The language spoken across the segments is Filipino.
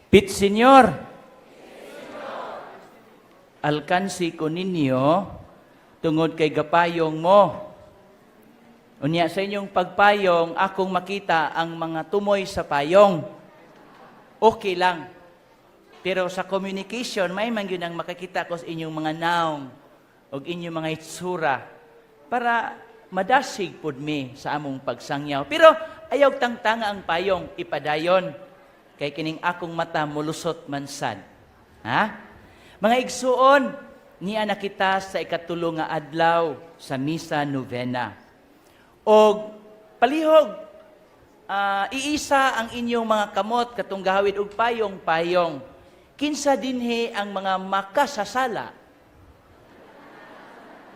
Pit Senyor, alkansi ko ninyo tungod kay gapayong mo. Unya sa inyong pagpayong, akong makita ang mga tumoy sa payong. Okay lang. Pero sa communication, may man yun ang makakita ko sa inyong mga naong o inyong mga itsura para madasig pod mi sa among pagsangyaw. Pero ayaw tangtanga ang payong, ipadayon. Kay kining akong mata mulusot mansad. Ha? Mga igsuon, niya nakita sa ikatulo nga adlaw sa Misa Novena. O palihog, iisa ang inyong mga kamot, katong gahawid og payong-payong. Kinsa dinhi ang mga makasasala.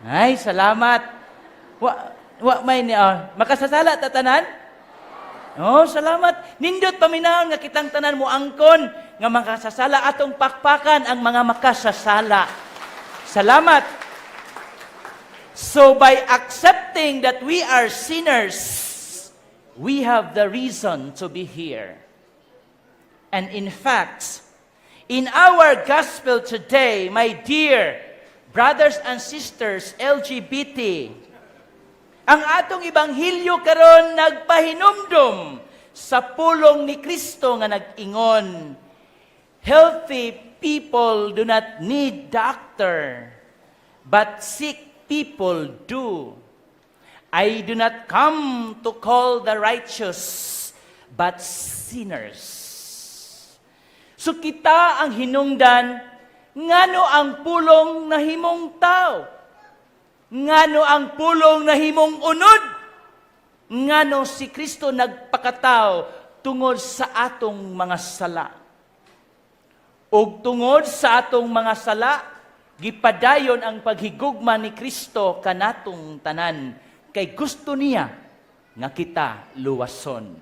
Ay, salamat. May makasasala tatanan? Oh, salamat. Nindot paminahon nga kitang tanan mo angkon nga makasasala atong pakpakan ang mga makasasala. Salamat. So by accepting that we are sinners, we have the reason to be here. And in fact, in our gospel today, my dear brothers and sisters, LGBT, ang atong ibanghilyo karon nagpahinumdum sa pulong ni Kristo nga nag-ingon, healthy people do not need doctor, but sick people do. I do not come to call the righteous, but sinners. So kita ang hinungdan, ngano ang pulong na himong tao? Ngano ang pulong na himong unod? Ngano si Kristo nagpakatao tungod sa atong mga sala? Ug tungod sa atong mga sala, gipadayon ang paghigugma ni Kristo kanatong tanan, kay gusto niya nga kita luwason.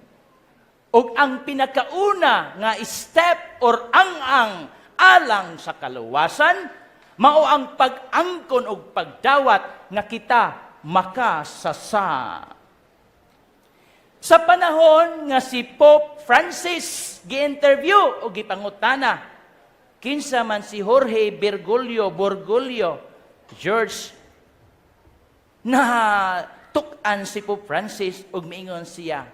Ug ang pinakauna nga step or ang alang sa kaluwasan, mao ang pag-angkon o pagdawat nga kita makasasa. Sa panahon nga si Pope Francis gi-interview o gipangutana, kinsa man si Jorge Bergoglio, George, na tukan si Pope Francis ug miingon siya,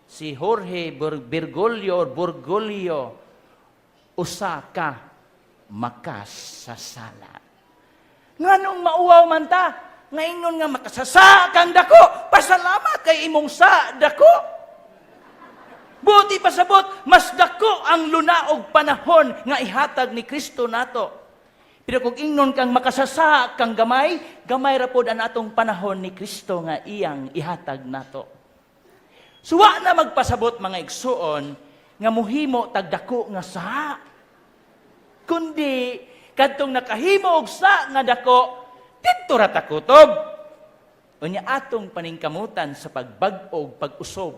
si Jorge Bergoglio, usa ka makasasala. Nganong mauwaw man ta, ngayon nga makasasa kang dako, pasalamat kay imong sa dako. Buti pasabot, mas dako ang lunaog panahon nga ihatag ni Kristo nato. Pero kung ingnon kang makasasa kang gamay, gamay ra pod ang atong panahon ni Kristo nga iyang ihatag nato. Suwa na magpasabot mga igsuon nga muhimo tagdako nga sa. Kundi kadtong nakahimo og sa nga dako, didto ra ta kutob. Unya atong paningkamutan sa pagbag-o pag-usob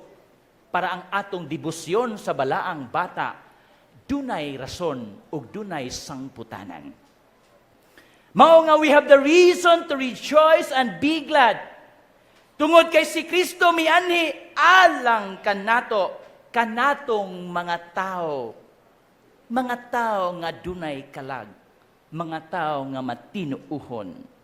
para ang atong debosyon sa balaang bata dunay rason ug dunay sangputanan. Mao nga we have the reason to rejoice and be glad. Tungod kay si Kristo mianhi alang kanatong mga tao nga dunay kalag, mga tao nga matinuuhon.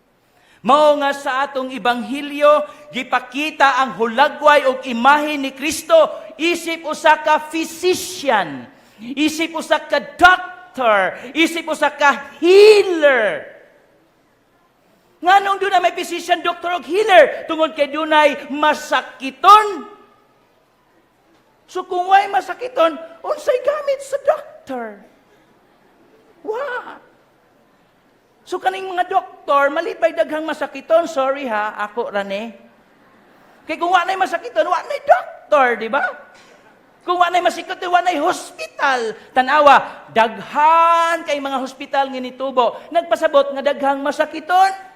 Mao nga sa atong ibanghilyo, gipakita ang hulagway og imahe ni Kristo, isip usa ka physician, isip usa ka doctor, isip usa ka healer. Nganong dunay may physician, doctor ug healer? Tungod kay dunay masakiton. So kung way masakiton, unsay gamit sa doctor? Wow! So kaning mga doktor, malipay daghang masakiton, sorry ha, ako rane. Kay kung wa nay masakiton, wa nay doktor, di ba? Kung wa nay masakiton, wa nay hospital. Tanawa, daghan kay mga hospital nga nitubo, nagpasabot nga daghang masakiton.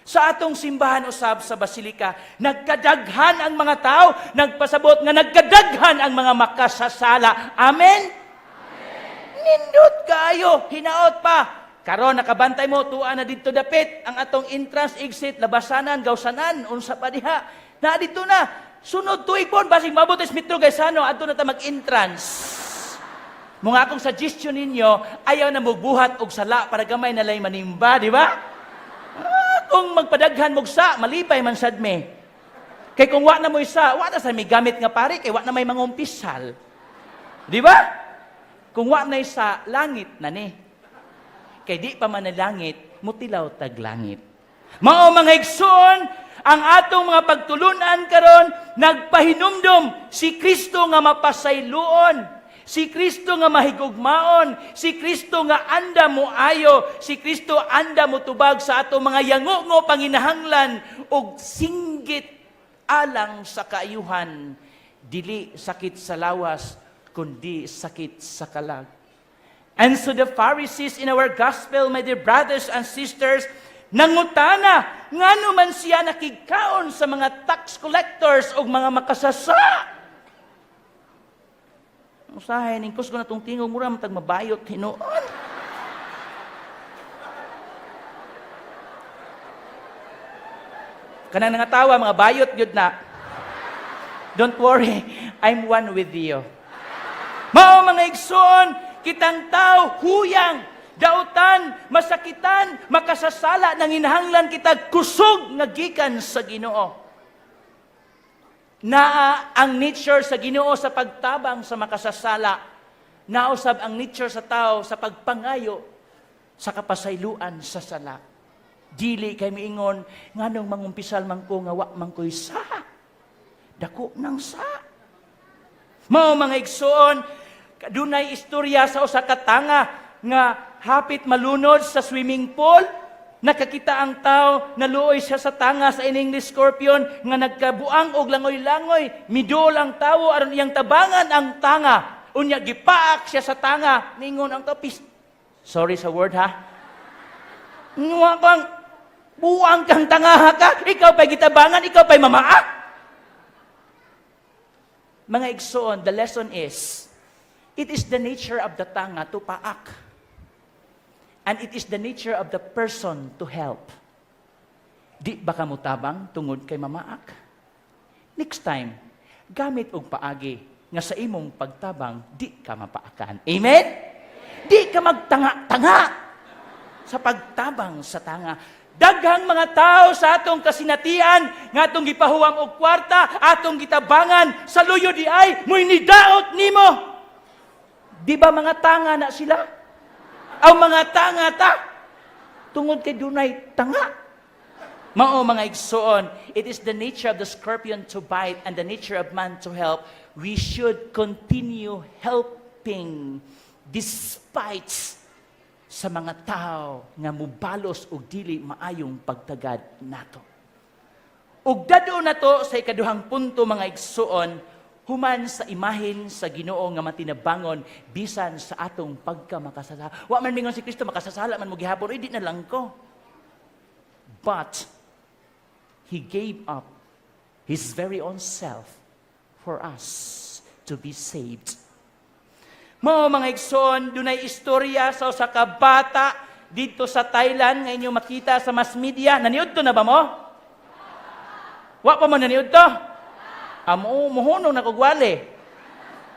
Sa atong simbahan usab sa Basilika, nagkadaghan ang mga tao, nagpasabot nga nagkadaghan ang mga makasasala. Amen? Nindot kayo, hinaot pa. Karon nakabantay mo, tuwa na dito dapit ang atong entrance, exit, labasanan, gawsanan, unsa pa diha. Na dito na, sunod tuig po, basing mabutis mitro gaysano, adto na ta mag-entrance. Mga akong suggestion ninyo, ayaw na magbuhat og sala para gamay na lay manimba, di ba? Kung magpadaghan mog sa, malipay man sad me. Kay kung wa na mo isa, wa na sa may gamit nga pare, kay wa na may mangumpisal. Di ba? Kung wa na isa, langit na ni. Kay di pa man na langit, mutilaw tag langit. Mao mga igsoon, ang atong mga pagtulunan karon nagpahinumdom si Kristo nga mapasayloon. Si Kristo nga mahigugmaon, si Kristo nga anda mo ayo, si Kristo anda mo tubag sa ato mga yango panginahanglan og singgit alang sa kaayuhan, dili sakit sa lawas, kundi sakit sa kalag. And so the Pharisees in our gospel, my dear brothers and sisters, nangutana, ngano man siya nakigkaon sa mga tax collectors o mga makasasa. Usahay, ningkos ko na itong tingog, mura matag mabayot, hinoon. Kanang nangatawa, mga bayot yun na. Don't worry, I'm one with you. Mao mga igsoon, kitang tao, huyang, dautan, masakitan, makasasala, nanginhanglan kita kusog nga gikan sa Ginoo. Naa ang nature sa Ginoo sa pagtabang sa makasasala. Nausab ang nature sa tao sa pagpangayo sa kapasayloan sa sala. Dili kay miingon nganong mangumpisal man ko nga wa man ko'y sa. Dako nang sa. Mao mga igsoon, dunay istorya sa usa ka tanga nga hapit malunod sa swimming pool. Nakakita ang tao, naluoy siya sa tanga sa ining ni scorpion, nga nagkabuang og langoy-langoy, midol ang tao, aron iyang tabangan ang tanga. Unya, gipaak siya sa tanga, ningon ang topis. Sorry sa word ha. Nga kang, buang kang tanga ka, ikaw pa'y gitabangan, ikaw pa'y mamaak. Mga igsoon, the lesson is, it is the nature of the tanga to paak. And it is the nature of the person to help. Di ba ka mutabang tungod kay mamaak? Next time, gamit og paagi nga sa imong pagtabang, di ka mapaakan. Amen? Di ka magtanga-tanga sa pagtabang sa tanga. Daghang mga tao sa atong kasinatian, nga atong gipahuwam og kwarta, atong gitabangan, sa luyo di ay, mo'y nidaot nimo. Di ba mga tanga na sila? Ang mga tanga ta, tungod kay dunay tanga. Mao mga igsoon, it is the nature of the scorpion to bite and the nature of man to help. We should continue helping despite sa mga tao nga mubalos og dili maayong pagtagad nato. Ug dadto nato sa ikaduhang punto mga igsoon, human sa imahin sa Ginoo nga matinabangon bisan sa atong pagkamakasasala. Wa man mingon si Kristo makasasala man mo gihapon, di na lang ko. But He gave up His very own self for us to be saved. Mao mga igsoon, dunay istorya sa usa ka bata dito sa Thailand nga inyo makita sa mass media. Naniud to na ba mo? Wa pa mo naniud to? Amo, muhunong na kugwali.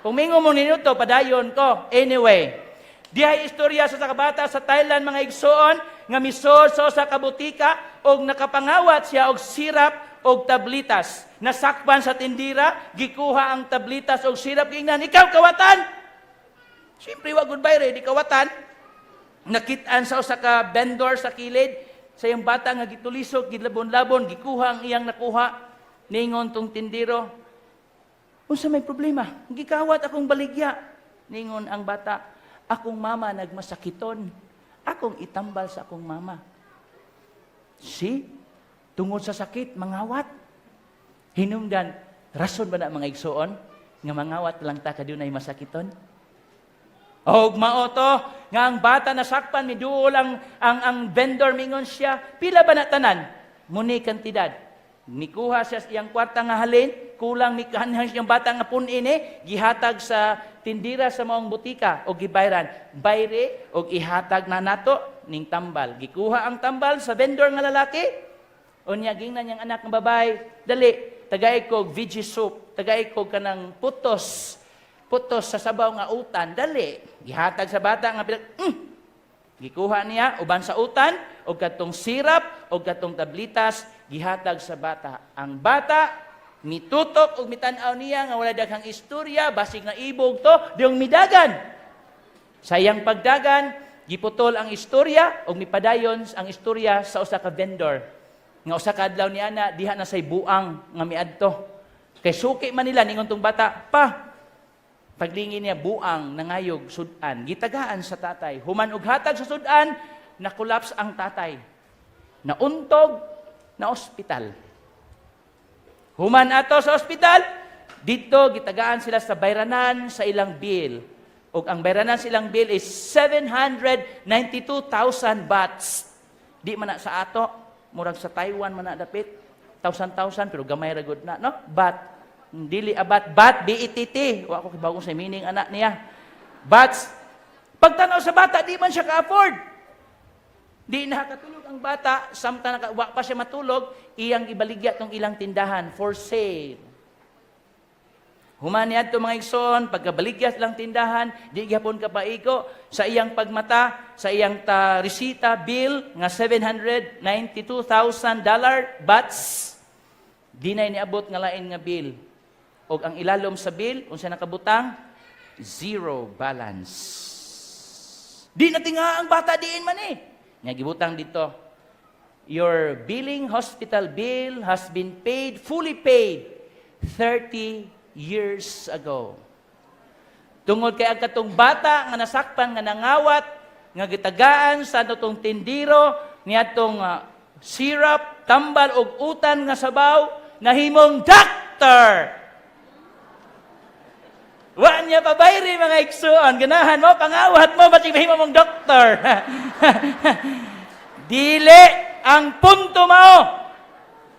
Kung mingo mo ninyo to, padayon ko. Anyway, dihay istorya sa kabata sa Thailand, mga igsoon, nga misod sa usa ka butika, og nakapangawat siya og sirap og tablitas. Nasakpan sa tindira, gikuha ang tablitas og sirap, gingnan, ikaw kawatan! Siyempre, wag goodbye, di kawatan. Nakitaan sa usa ka vendor sa kilid, sa iyang bata nga gitulisok, gilabon-labon, gikuha ang iyang nakuha. Ningon tong tindiro, unsa may problema? Gikawat akong baligya. Ningon ang bata, akong mama nagmasakiton. Akong itambal sa akong mama. Si, tungod sa sakit, mangawat. Hinungdan, rason ba na mga igsoon? Nga mangawat lang ta kadunay masakiton? Og mao to, nga ang bata nasakpan, miduol ang vendor, mingon siya, pila ba na tanan? Muni kantidad. Nikuha siya iyang kwarta nga halin, kulang ni kanhan siyang bata nga punin gihatag sa tindira sa maong butika o gibayran. Bayre o ihatag na nato ning tambal. Gikuha ang tambal sa vendor nga lalaki. Unya gingnan niyang anak nga babay, dali, tagay ko veggie soup, tagay ko kanang putos putos sa sabaw nga utan, dali. Gihatag sa bata nga gikuha niya uban sa utan o katong sirap o katong tablitas gihatag sa bata. Ang bata mitutok og mitan-aw niya nga wala daghang istorya, basig nga ibog to, diyong midagan. Sayang pagdagan, giputol ang istorya og mipadayon ang istorya sa usa ka vendor. Nga usa ka adlaw ni ana diha na say buang nga miadto. Kay suki man nila ningon tong bata, pa paglingi niya buang nangayog sudan, gitagaan sa tatay. Human og hatag sa sudan, na-collapse ang tatay. Nauntog na ospital. Human ato sa ospital, dito gitagaan sila sa bayranan sa ilang bill. Ug ang bayranan sa ilang bill is 792,000 bahts. Di man na sa ato, murag sa Taiwan man na dapit. 1,000 pero gamay ra gud na, no? Baht. Dili abat, baht, BETT. Wa ko kibaw sa meaning anak niya. Bahts. Pagtanaw sa bata, di man siya ka-afford. Di nakatulog ang bata, samtang wa pa siya matulog, iyang ibaligya tong ilang tindahan for sale. Human niya mga igsoon, pagkabaligya lang tindahan, di gyapon ka paiko sa iyang pagmata, sa iyang resita bill nga $792,000 bahts. Di na niabot nga lain nga bill. Og ang ilalom sa bill, unsa nakabutang? Zero balance. Di na tinga ang bata diin man eh. Nga gibutang dito, your billing hospital bill has been paid, fully paid, 30 years ago. Tungod kay ang katong bata nga nasakpan nga nangawat, nga gitagaan sa atong tindiro, niadtong syrup, tambal og utan nga sabaw, nahimong doctor. Wa niya pabayri mga igsoon, ganahan mo, pangawat mo, ba't mahimo mong doktor? Dili ang punto mo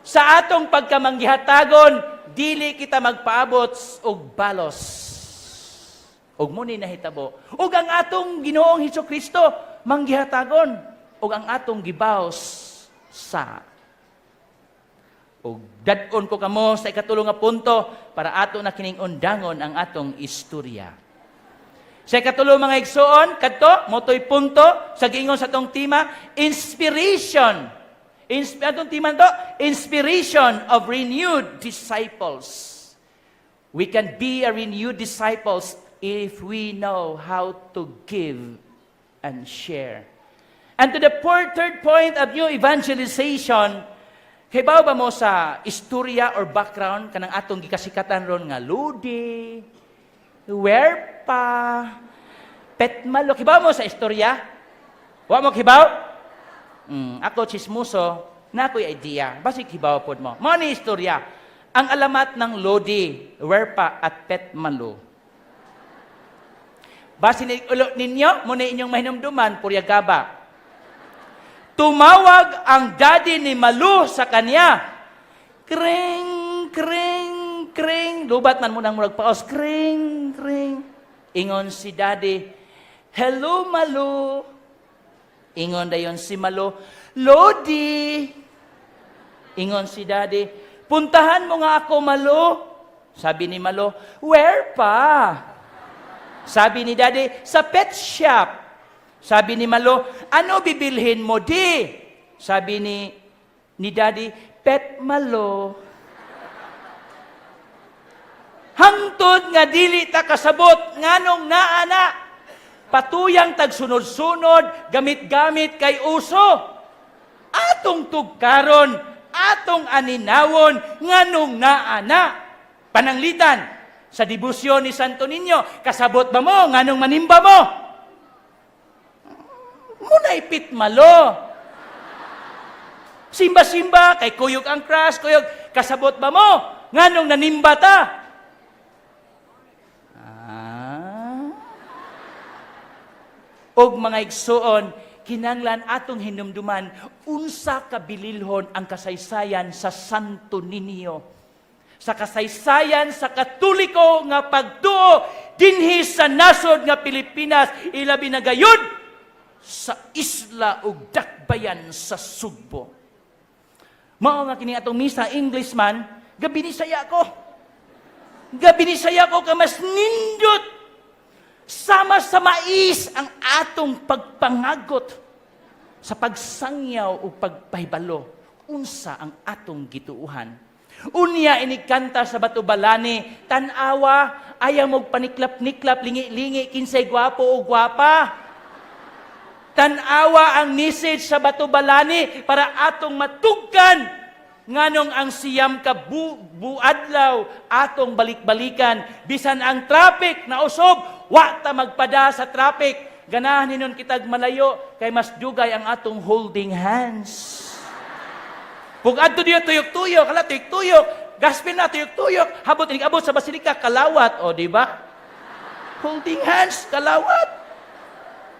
sa atong pagkamanggihatagon, dili kita magpaabot og balos. Og muni nahitabo. Og ang atong Ginoong Hesukristo manggihatagon, og ang atong gibaos sa. Og dadon ko kamo sa ikatulong nga punto para ato na kining undangon ang atong istorya. Sa ikatulong mga igsoon, kadto motoy punto sa giingon sa atong tema, inspiration. Atong tema to, inspiration of renewed disciples. We can be a renewed disciples if we know how to give and share. And to the third point of new evangelization, hibaw ba mo sa istorya or background kanang atong gikasikatan ron nga Lodi, Werpa, Petmalo. Hibaw mo sa istorya? Wa mo hibaw? Ako chismoso, na ako'y idea. Basig hibaw pod mo. Mao ni istorya. Ang alamat ng Lodi, Werpa at Petmalo. Basin ninyo, muna inyong mahinumduman, Puryagaba. Tumawag ang daddy ni Malu sa kanya. Kring, kring, kring. Lubat man mo nang murag paos. Kring, kring. Ingon si daddy, hello Malu. Ingon dayon si Malu, Lodi. Ingon si daddy, puntahan mo nga ako Malu. Sabi ni Malu, where pa? Sabi ni daddy, sa pet shop. Sabi ni Malo, ano bibilhin mo di? Sabi ni daddy, pet Malo. Hangtod nga dili ta kasabot, nganong naana. Patuyang tagsunod-sunod, gamit-gamit kay uso. Atong tugkaron, atong aninawon, nganong naana. Pananglitan, sa debosyon ni Santo Niño, kasabot ba mo, nganong manimba mo? Muna'y pitmalo. Simba-simba, kay kuyog ang cross, kuyog, kasabot ba mo? Nganong nanimba ta? Og mga igsuon, kinanglan atong hinumduman, unsa kabililhon ang kasaysayan sa Santo Niño. Sa kasaysayan sa Katoliko nga pagtuo, dinhi sa nasod nga Pilipinas, ilabi na gayud, sa isla ug dakbayan sa Sugbo. Mao nga kini atong misa Englishman, gabi ni saya ko. Gabi ni saya ko ka mas nindot. Sama sa mais ang atong pagpangagot sa pagsangyaw o pagpahibalo. Unsa ang atong gituuhan. Unya inikanta sa Batubalani, tanawa, ayaw mo paniklap-niklap, lingi-lingi, kinsay gwapo o gwapa. Tanawa ang message sa Batubalani para atong matugkan. Nganong ang siyam ka buadlaw atong balik-balikan. Bisan ang traffic na usob, wa ta magpada sa traffic. Ganahan ninon kitag malayo, kay mas dugay ang atong holding hands. Pug adto diyo tuyok-tuyok, hala tuyok-tuyok, gaspin na tuyok-tuyok, habot inig-abot sa basilika kalawat, o di ba? Holding hands, kalawat.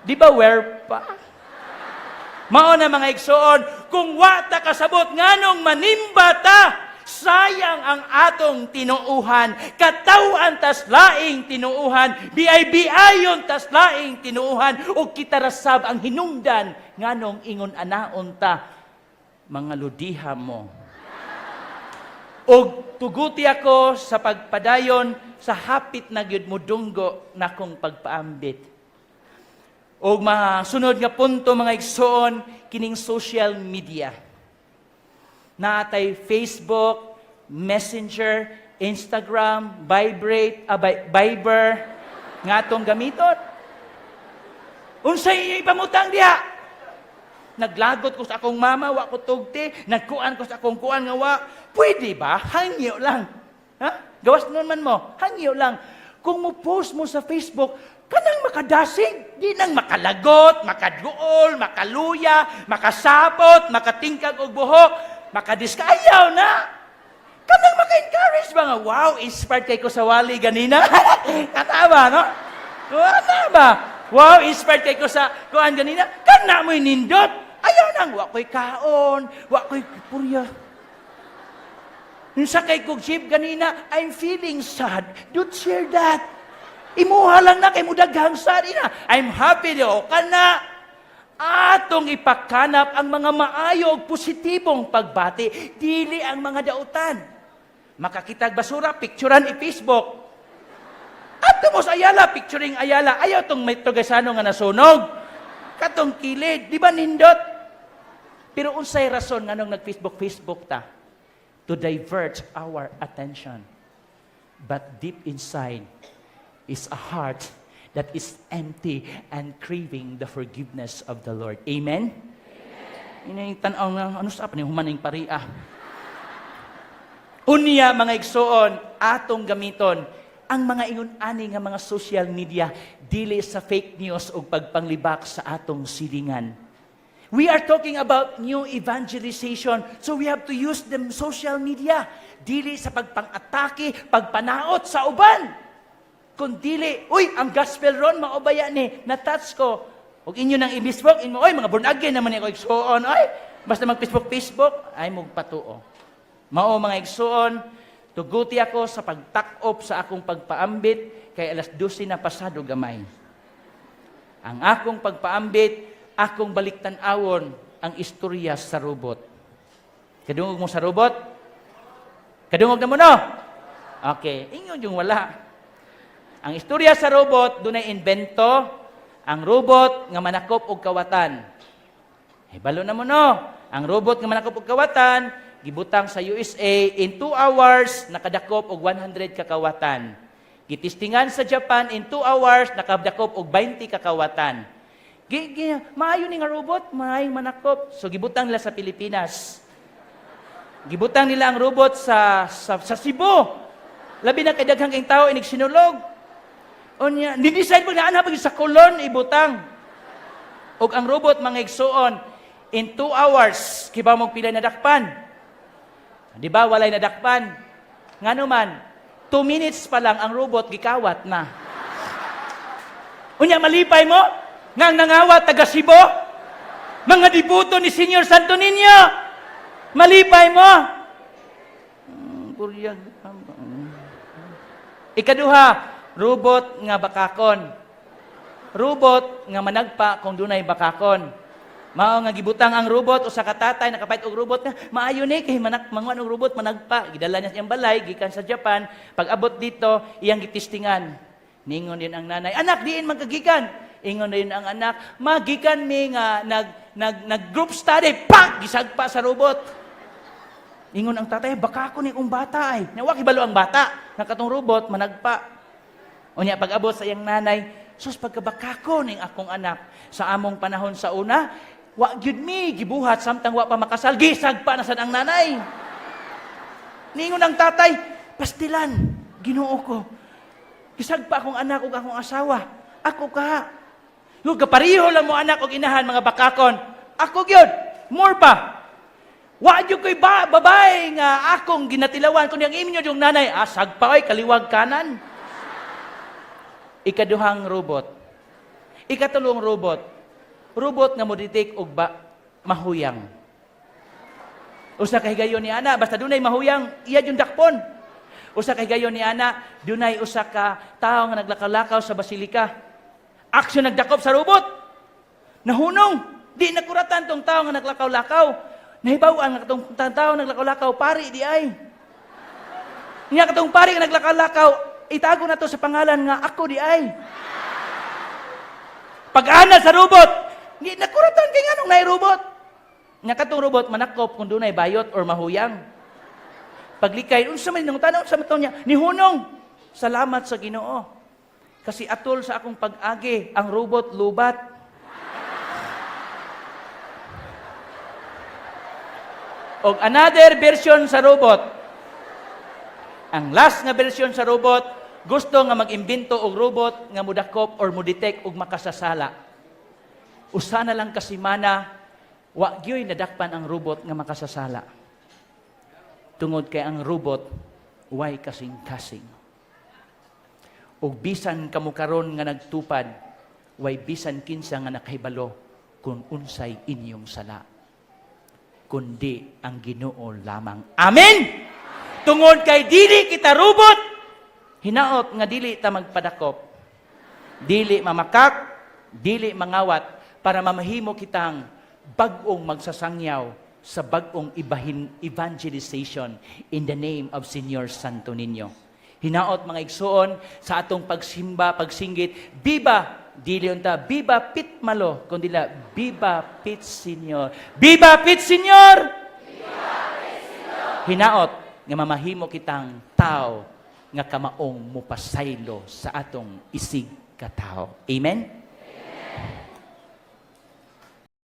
Di ba where pa? Mao na mga igsoon, kung wa ta kasabot nganong manimba ta, sayang ang atong tinuuhan, katawan tas laing tinuuhan, biay-biayon tas laing tinuuhan, o kita rasab ang hinungdan nganong ingon anaon ta, mga ludiha mo. O tuguti ako sa pagpadayon sa hapit na gyud mo dunggo na kong pagpaambit. O masunod nga punto mga igsoon, kining social media. Naatay Facebook, Messenger, Instagram, Viber, nga atong gamiton. Unsay ipamutang diha? Naglagot ko sa akong mama, wa ko tugti. Nagkuan ko sa akong kuan nga wa. Pwede ba? Hangyo lang. Ha? Gawas naman mo. Hangyo lang. Kung mo post mo sa Facebook, kanang makadasig. Di nang makalagot, makaduol, makaluya, makasapot, makatingkag og buhok, makadiskayaw na. Kanang maka-encourage ba nga, wow, inspired kay ko sa wali ganina. Katama, no? Wala ba? Wow, inspired kay ko sa kuan ganina. Kana mo'y nindot. Ayaw nang, wa ko'y kaon, wa ko'y purya. Nung sakay kong jeep ganina, I'm feeling sad. Don't share that. Imuha lang na kay mudaghang sad ina. I'm happy do kana. Atong ipakanap ang mga maayo ug positibong pagbati, dili ang mga dautan. Makakitag basura, picturean i-Facebook. Ato mo sa Ayala, picturing Ayala. Ayaw tong may tugasano nga nasunog. Katong kilid, di ba nindot? Pero unsay rason nga nung nag-Facebook ta? To divert our attention. But deep inside is a heart that is empty and craving the forgiveness of the Lord. Amen? Amen. Tanaw nga, ano sa pa ni humaning paria? Unya, mga igsoon, atong gamiton, ang mga ingon-ani nga mga social media, dili sa fake news o pagpanglibak sa atong silingan. We are talking about new evangelization, so we have to use them social media. Dili sa pagpang-atake, pagpanaot sa uban. Kung dili, uy, ang gospel ron, maubaya ni, na-touch ko. Huwag inyo nang i-Facebook, oy, mga born again naman ako igsoon, oy, basta mag-Facebook, ay magpatuo. Mao mga igsoon, tuguti ako sa pagtakop sa akong pagpaambit, kay alas 12 na pasado gamay. Ang akong pagpaambit, akong baliktan-awon ang istorya sa robot. Kadungog mo sa robot? Kadungog na mo, no? Okay, ingon yung wala. Ang istorya sa robot, doon ay invento, ang robot nga manakop og kawatan. Balo na mo, no? Ang robot nga manakop og kawatan, gibutang sa USA, in 2 hours, nakadakop og 100 kakawatan. Gitistingan sa Japan, in 2 hours, nakadakop og 20 kakawatan. Maayo ni nga robot, maayong manakop. So, gibutang nila sa Pilipinas. Gibutang nila ang robot sa Cebu. Labi na kay daghang kayong tao, inig sinulog. O niya, nidesign mo na pag sa kolon, ibutang. O ang robot, mga igsoon, in 2 hours, kiba mong pila nadakpan. Di ba, walay nadakpan. Nga naman, 2 minutes pa lang ang robot, gikawat na. Unya, malipay mo? Ngang nangawat, taga Cebu? Mga dibuto ni Senyor Santo Niño? Malipay mo? Ikaduha, robot nga bakakon. Robot nga managpa kung dunay bakakon. Mao nga gibutang ang robot usa ka tatay nakapait og robot nga maayo ni kay manguan og robot managpa. Gidala niya sa iyang balay gikan sa Japan. Pag abot dito iyang gitistingan. Ningon din ang nanay, anak diin magkagikan. Ingon din ang anak, magikan mi nga nag group study, pak gisagpa sa robot. Ingon ang tatay, baka ako ni kong bata ay. Nawa kibalo ang bata, nakatong robot managpa. Unya pag abot sa iyang nanay, sus pagkabakako ning akong anak sa among panahon sa una, wa gyud mi gibuhat samtang wa pa makasal, gisagpa na sad ang nanay. Ningon ang tatay, pastilan, Ginoo ko. Gisagpa akong anak ug akong asawa. Ako ka. Yung kapariho lang mo anak ug inahan mga bakakon. Ako gyud, more pa. Wa gyud koy babay nga akong ginatilawan kun yang inyo yung nanay, sagpa oy kaliwag kanan. Ikaduhang robot. Ikatulong robot. Robot nga mo detect og mahuyang. Usa ka higayon ni ana basta dunay mahuyang, iya yung dakpon. Usa ka higayon ni ana, dunay usa ka tawo nga naglakaw-lakaw sa basilika. Aksyon nagdakop sa robot. Nahunong, di nakuratan tong tawo nga naglakaw-lakaw. Nahibaw-an nga katong tawo naglakaw-lakaw, pari di ay. Niya katong pari nga naglakaw-lakaw, itago na to sa pangalan nga ako di ay. Pag-ana sa robot, di nakuratan kay nganong naay robot. Nya katong robot manakop kung dunay bayot or mahuyang. Paglikay, unsa man nang tanaw sa mataw niya, nihunong. Salamat sa Ginoo. Kasi atol sa akong pag-agi, ang robot lubat. Og another version sa robot. Ang last nga version sa robot, gusto nga mag-imbento og robot nga mudakop or mudetect og makasasala. Usa na lang kasimana, wa gyoy nadakpan ang robot nga makasasala. Tungod kay ang robot, way kasing-kasing. Og bisan kamo karon nga nagtupad, way bisan kinsa nga nakahibalo kung unsay inyong sala. Kundi ang Ginoo lamang. Amen! Tungod kay dili kita robot, hinaot nga dili ta magpadakop. Dili mamakak, dili mangawat, para mamahimo kitang bag-ong magsasangyaw sa bag-ong evangelization in the name of Señor Santo Niño. Hinaot mga igsoon sa atong pagsimba, pagsinggit, Viva! Dili unta, Viva Pit Malo, kundi la, Viva Pit Señor. Viva Pit Señor! Viva Pit Señor! Hinaot nga mamahimo kitang tao nga kamaong mupasaylo sa atong isig katao. Amen? Amen.